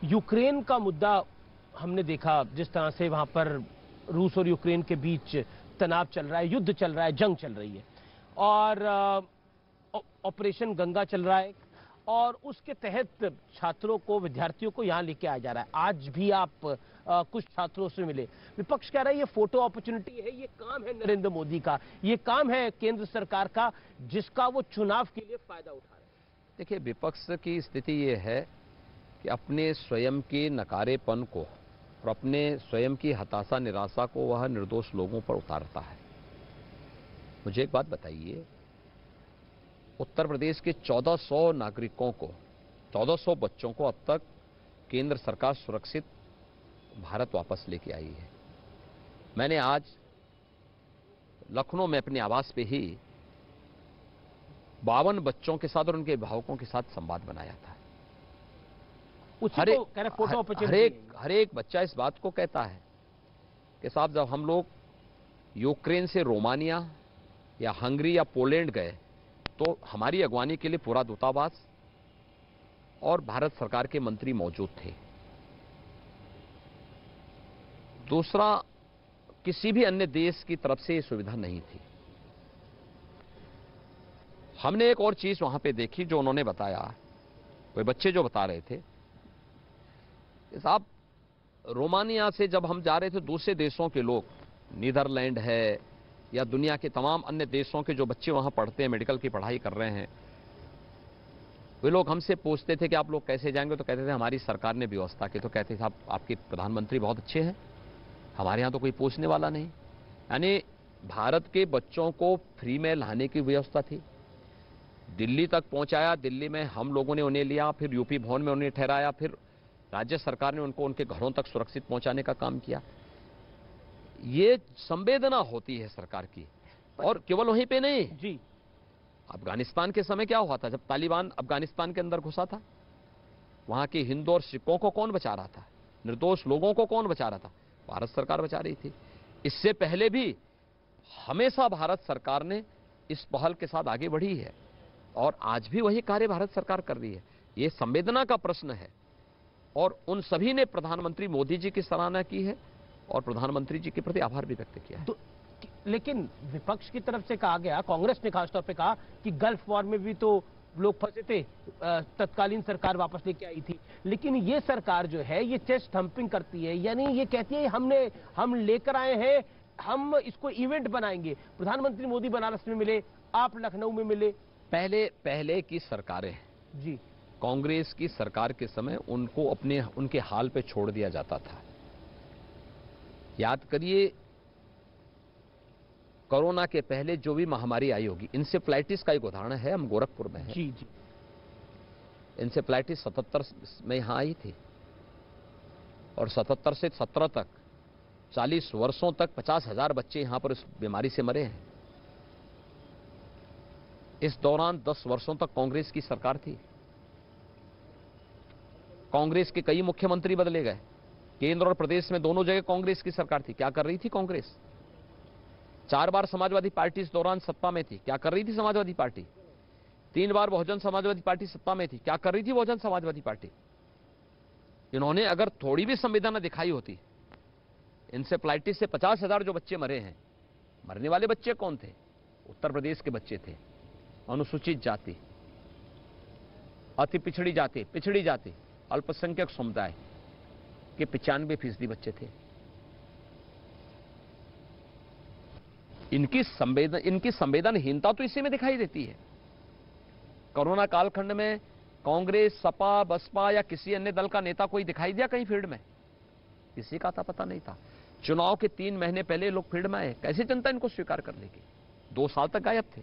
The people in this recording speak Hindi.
यूक्रेन का मुद्दा हमने देखा, जिस तरह से वहां पर रूस और यूक्रेन के बीच तनाव चल रहा है, युद्ध चल रहा है, जंग चल रही है और ऑपरेशन गंगा चल रहा है और उसके तहत छात्रों को, विद्यार्थियों को यहां लेके आया जा रहा है। आज भी आप कुछ छात्रों से मिले। विपक्ष कह रहा है ये फोटो अपॉर्चुनिटी है, ये काम है नरेंद्र मोदी का, ये काम है केंद्र सरकार का, जिसका वो चुनाव के लिए फायदा उठा रहे हैं। देखिए, विपक्ष की स्थिति ये है कि अपने स्वयं के नकारेपन को और अपने स्वयं की हताशा निराशा को वह निर्दोष लोगों पर उतारता है। मुझे एक बात बताइए, उत्तर प्रदेश के 1400 नागरिकों को, 1400 बच्चों को अब तक केंद्र सरकार सुरक्षित भारत वापस लेके आई है। मैंने आज लखनऊ में अपने आवास पे ही 52 बच्चों के साथ और उनके अभिभावकों के साथ संवाद बनाया था। हर एक बच्चा इस बात को कहता है कि साहब, जब हम लोग यूक्रेन से रोमानिया या हंगरी या पोलैंड गए तो हमारी अगवानी के लिए पूरा दूतावास और भारत सरकार के मंत्री मौजूद थे। दूसरा, किसी भी अन्य देश की तरफ से यह सुविधा नहीं थी। हमने एक और चीज वहां पे देखी जो उन्होंने बताया, वे बच्चे जो बता रहे थे, साहब, रोमानिया से जब हम जा रहे थे, दूसरे देशों के लोग, नीदरलैंड है या दुनिया के तमाम अन्य देशों के जो बच्चे वहां पढ़ते हैं, मेडिकल की पढ़ाई कर रहे हैं, वे लोग हमसे पूछते थे कि आप लोग कैसे जाएंगे, तो कहते थे हमारी सरकार ने व्यवस्था की। तो कहते थे, आपके प्रधानमंत्री बहुत अच्छे हैं, हमारे यहां तो कोई पूछने वाला नहीं। यानी भारत के बच्चों को फ्री में लाने की व्यवस्था थी, दिल्ली तक पहुंचाया, दिल्ली में हम लोगों ने उन्हें लिया, फिर यूपी भवन में उन्हें ठहराया, फिर राज्य सरकार ने उनको उनके घरों तक सुरक्षित पहुंचाने का काम किया। ये संवेदना होती है सरकार की। और केवल वहीं पे नहीं जी, अफगानिस्तान के समय क्या हुआ था, जब तालिबान अफगानिस्तान के अंदर घुसा था, वहां के हिंदू और सिखों को कौन बचा रहा था, निर्दोष लोगों को कौन बचा रहा था? भारत सरकार बचा रही थी। इससे पहले भी हमेशा भारत सरकार ने इस पहल के साथ आगे बढ़ी है और आज भी वही कार्य भारत सरकार कर रही है। ये संवेदना का प्रश्न है और उन सभी ने प्रधानमंत्री मोदी जी की सराहना की है और प्रधानमंत्री जी के प्रति आभार भी व्यक्त किया है। लेकिन विपक्ष की तरफ से कहा गया, कांग्रेस ने खासतौर पे कहा कि गल्फ वॉर में भी तो लोग फंसे थे, तत्कालीन सरकार वापस लेके आई थी। लेकिन ये सरकार जो है ये चेस्ट थंपिंग करती है, यानी ये कहती है हम लेकर आए हैं, हम इसको इवेंट बनाएंगे। प्रधानमंत्री मोदी बनारस में मिले, आप लखनऊ में मिले। पहले की सरकारें जी, कांग्रेस की सरकार के समय उनको उनके हाल पे छोड़ दिया जाता था। याद करिए, कोरोना के पहले जो भी महामारी आई होगी, इंसेफ्लाइटिस का एक उदाहरण है, हम गोरखपुर में हैं। जी जी, इंसेफ्लाइटिस 77 में यहां आई थी और 77 से 17 तक 40 वर्षों तक 50,000 बच्चे यहां पर इस बीमारी से मरे हैं। इस दौरान 10 वर्षों तक कांग्रेस की सरकार थी। कांग्रेस के कई मुख्यमंत्री बदले गए, केंद्र और प्रदेश में दोनों जगह कांग्रेस की सरकार थी। क्या कर रही थी कांग्रेस? 4 बार समाजवादी पार्टी इस दौरान सत्ता में थी। क्या कर रही थी समाजवादी पार्टी? 3 बार बहुजन समाजवादी पार्टी सत्ता में थी। क्या कर रही थी बहुजन समाजवादी पार्टी? इन्होंने अगर थोड़ी भी संवेदना दिखाई होती, इंसेफ्लाइटिस से 50,000 जो बच्चे मरे हैं, मरने वाले बच्चे कौन थे? उत्तर प्रदेश के बच्चे थे, अनुसूचित जाति, अति पिछड़ी जाति, अल्पसंख्यक समुदाय के 95% बच्चे थे। इनकी संवेदनहीनता तो इसी में दिखाई देती है। कोरोना कालखंड में कांग्रेस, सपा, बसपा या किसी अन्य दल का नेता कोई दिखाई दिया कहीं फील्ड में? किसी का था पता नहीं था। चुनाव के 3 महीने पहले लोग फील्ड में आए, कैसे जनता इनको स्वीकार कर लेगी? 2 साल तक गायब थे।